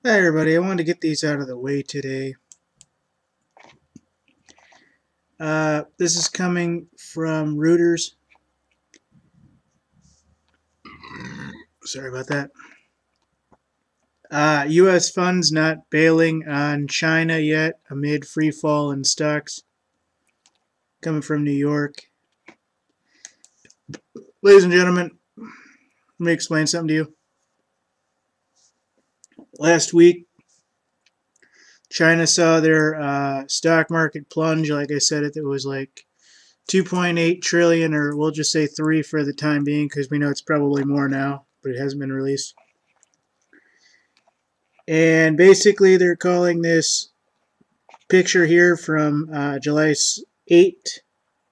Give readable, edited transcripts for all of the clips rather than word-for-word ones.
Hi everybody, I wanted to get these out of the way today. This is coming from Reuters. Sorry about that. U.S. funds not bailing on China yet amid free fall in stocks. Coming from New York. Ladies and gentlemen, let me explain something to you. Last week, China saw their stock market plunge. Like I said, it was like 2.8 trillion, or we'll just say 3 for the time being, because we know it's probably more now, but it hasn't been released. And basically, they're calling this picture here from July 8,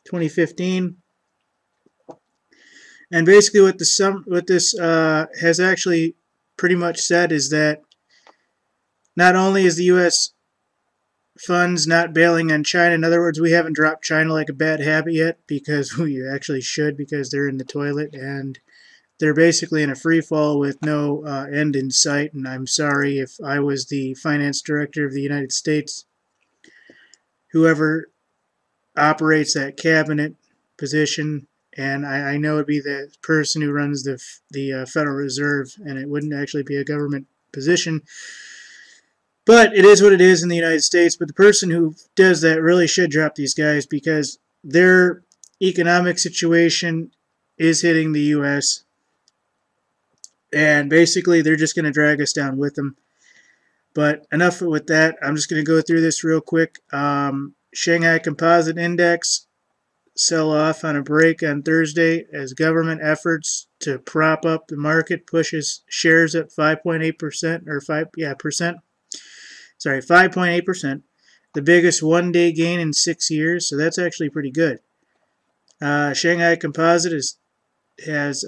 2015. And basically, what this has actually pretty much said is that not only is the U.S. funds not bailing on China, in other words, we haven't dropped China like a bad habit yet, because we actually should, because they're in the toilet and they're basically in a free fall with no end in sight. And I'm sorry if I was the finance director of the United States, whoever operates that cabinet position, and I know it'd be the person who runs the Federal Reserve, and it wouldn't actually be a government position. But it is what it is in the United States. But the person who does that really should drop these guys, because their economic situation is hitting the U.S., and basically they're just going to drag us down with them. But enough with that. I'm just going to go through this real quick. Shanghai Composite Index sell off on a break on Thursday as government efforts to prop up the market pushes shares up 5.8% or 5.8%. Sorry, 5.8%. The biggest one-day gain in 6 years, so that's actually pretty good. Shanghai Composite has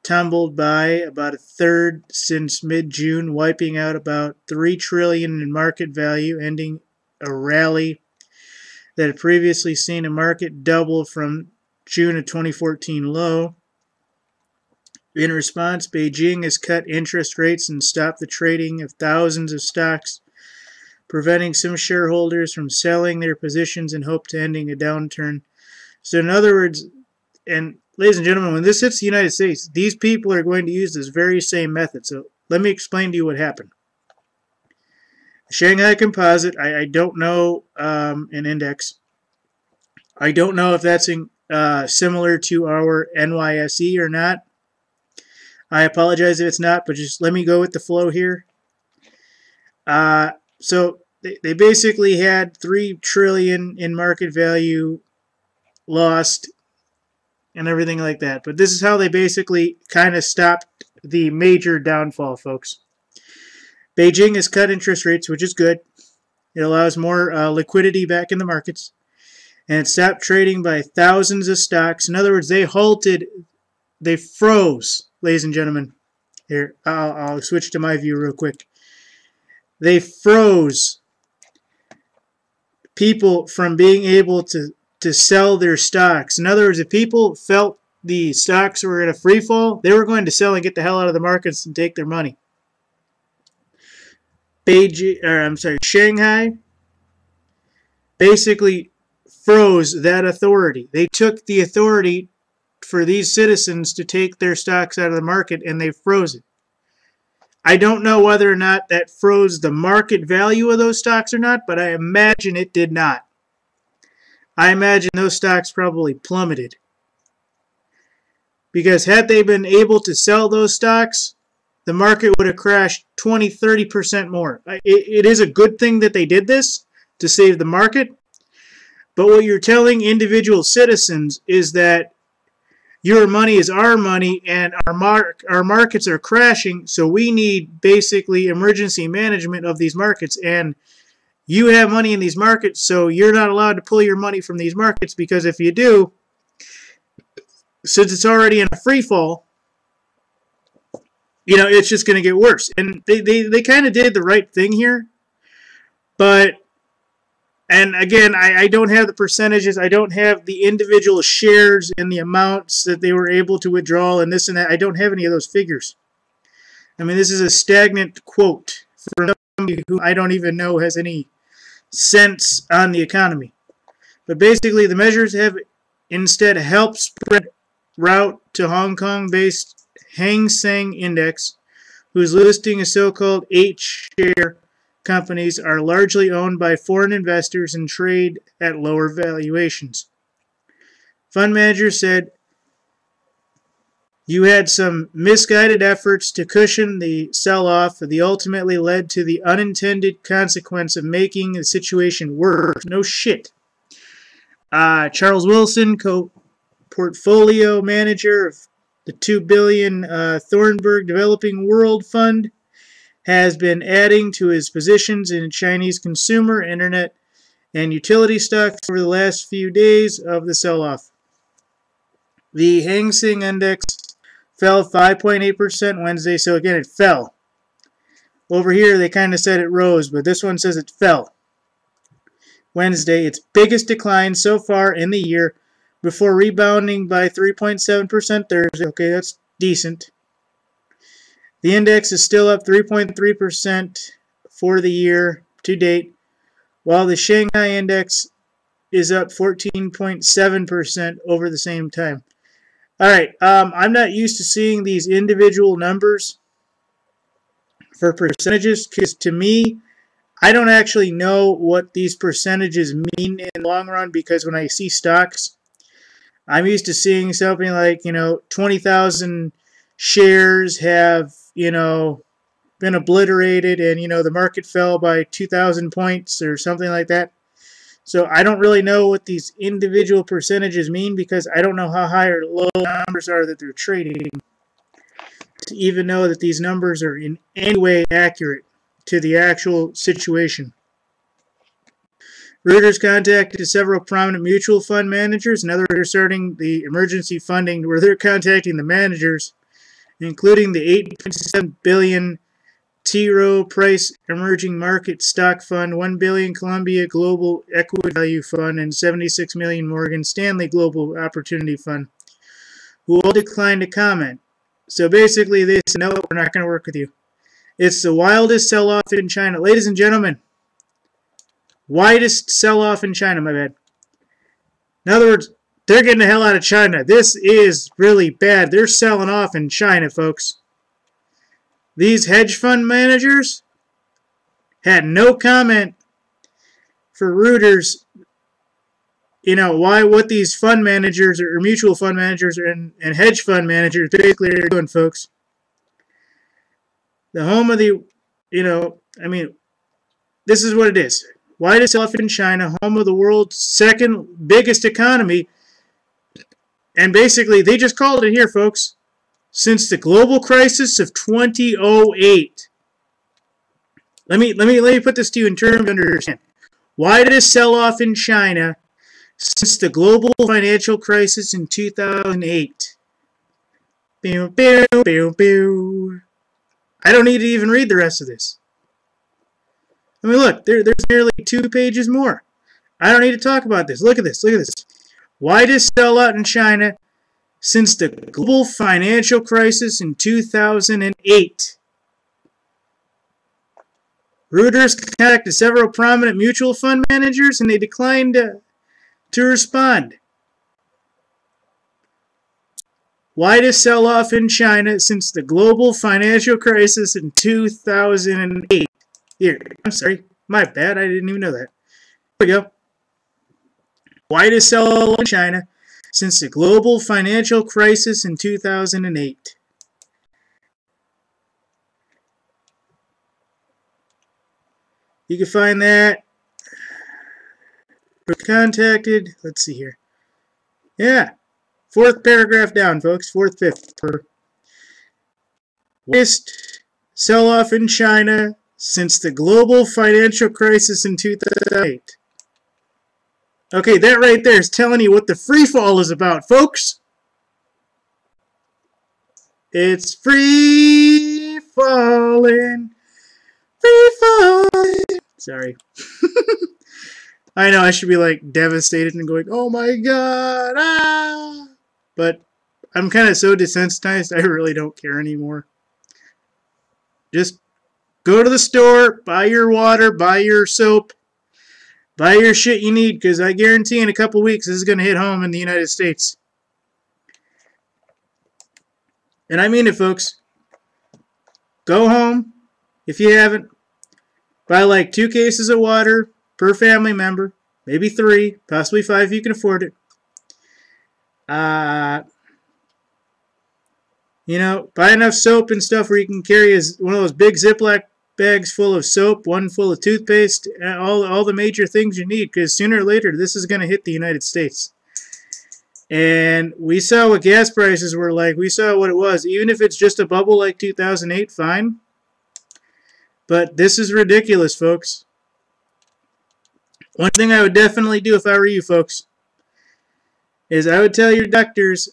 tumbled by about a third since mid-June, wiping out about $3 trillion in market value, ending a rally that had previously seen a market double from June of 2014 low. In response, Beijing has cut interest rates and stopped the trading of thousands of stocks, preventing some shareholders from selling their positions in hope to ending a downturn. So in other words, and ladies and gentlemen, when this hits the United States, these people are going to use this very same method. So let me explain to you what happened. Shanghai Composite, I don't know an index. I don't know if that's similar to our NYSE or not. I apologize if it's not, but just let me go with the flow here. So they basically had $3 trillion in market value lost and everything like that. But this is how they basically kind of stopped the major downfall, folks. Beijing has cut interest rates, which is good. It allows more liquidity back in the markets. And it stopped trading by thousands of stocks. In other words, they froze, ladies and gentlemen. Here, I'll switch to my view real quick. They froze people from being able to sell their stocks. In other words, if people felt the stocks were in a free fall, they were going to sell and get the hell out of the markets and take their money. Shanghai basically froze that authority. They took the authority for these citizens to take their stocks out of the market, and they froze it. I don't know whether or not that froze the market value of those stocks or not, but I imagine it did not. I imagine those stocks probably plummeted. Because had they been able to sell those stocks, the market would have crashed 20-30% more. It is a good thing that they did this to save the market. But what you're telling individual citizens is that your money is our money, and our markets are crashing, so we need basically emergency management of these markets. And you have money in these markets, so you're not allowed to pull your money from these markets, because if you do, since it's already in a free fall, you know, it's just going to get worse. And they kind of did the right thing here. But, and again, I don't have the percentages. I don't have the individual shares and the amounts that they were able to withdraw and this and that. I don't have any of those figures. I mean, this is a stagnant quote from somebody who I don't even know has any sense on the economy. But basically, the measures have instead helped spread route to Hong Kong-based Hang Seng Index, whose listing of so-called H-share companies are largely owned by foreign investors and trade at lower valuations. Fund managers said, "You had some misguided efforts to cushion the sell-off that ultimately led to the unintended consequence of making the situation worse." No shit. Charles Wilson, portfolio manager of the $2 billion Thornburg Developing World Fund, has been adding to his positions in Chinese consumer, internet, and utility stocks over the last few days of the sell-off. The Hang Seng Index fell 5.8% Wednesday, so again, it fell. Over here, they kind of said it rose, but this one says it fell. Wednesday, its biggest decline so far in the year, before rebounding by 3.7% Thursday. Okay, that's decent. The index is still up 3.3% for the year to date, while the Shanghai index is up 14.7% over the same time. All right, I'm not used to seeing these individual numbers for percentages because to me, I don't actually know what these percentages mean in the long run because when I see stocks, I'm used to seeing something like, 20,000 shares have, been obliterated and, the market fell by 2,000 points or something like that. So I don't really know what these individual percentages mean because I don't know how high or low numbers are that they're trading to even know that these numbers are in any way accurate to the actual situation. Reuters contacted several prominent mutual fund managers and others are starting the emergency funding where they're contacting the managers, including the $8.7 billion T. Rowe Price Emerging Market Stock Fund, $1 billion Columbia Global Equity Value Fund, and $76 million Morgan Stanley Global Opportunity Fund, who all declined to comment. So basically they said, no, we're not going to work with you. It's the wildest sell-off in China. Ladies and gentlemen, widest sell-off in China, my bad. In other words, they're getting the hell out of China. This is really bad. They're selling off in China, folks. These hedge fund managers had no comment for Reuters, what these fund managers or mutual fund managers and hedge fund managers basically are doing, folks. The home of the, this is what it is. Widest sell-off in China, home of the world's second biggest economy. And basically, they just called it here, folks. Since the global crisis of 2008. Let me put this to you in terms of understand. Widest sell-off in China since the global financial crisis in 2008. Pew, pew, pew, pew. I don't need to even read the rest of this. Look, there's nearly 2 pages more. I don't need to talk about this. Look at this. Look at this. Widest sellout in China since the global financial crisis in 2008. Reuters contacted several prominent mutual fund managers and they declined to respond. Widest sell-off in China since the global financial crisis in 2008. Here, I'm sorry. My bad. I didn't even know that. Here we go. Widest sell-off in China since the global financial crisis in 2008. You can find that. We're contacted. Let's see here. Yeah. 4th paragraph down, folks. 4th, 5th. Widest sell-off in China since the global financial crisis in 2008. Okay, that right there is telling you what the free fall is about, folks. It's free falling. Free falling. Sorry. I know I should be like devastated and going, oh my god, ah! But I'm kind of so desensitized, I really don't care anymore. Just Go to the store, buy your water, buy your soap, buy your shit you need, because I guarantee in a couple weeks this is going to hit home in the United States. And I mean it, folks. Go home, if you haven't, buy like 2 cases of water per family member, maybe 3, possibly 5 if you can afford it. You know, buy enough soap and stuff where you can carry one of those big Ziploc bags full of soap, one full of toothpaste, and all the major things you need, because sooner or later this is going to hit the United States. And we saw what gas prices were like. We saw what it was. Even if it's just a bubble like 2008, fine. But this is ridiculous, folks. One thing I would definitely do if I were you, folks, is I would tell your doctors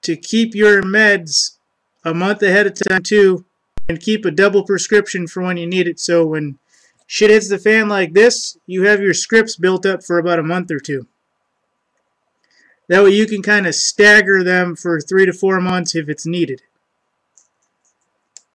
to keep your meds a month ahead of time, too, and keep a double prescription for when you need it. So when shit hits the fan like this, you have your scripts built up for about a month or 2. That way you can kind of stagger them for 3 to 4 months if it's needed.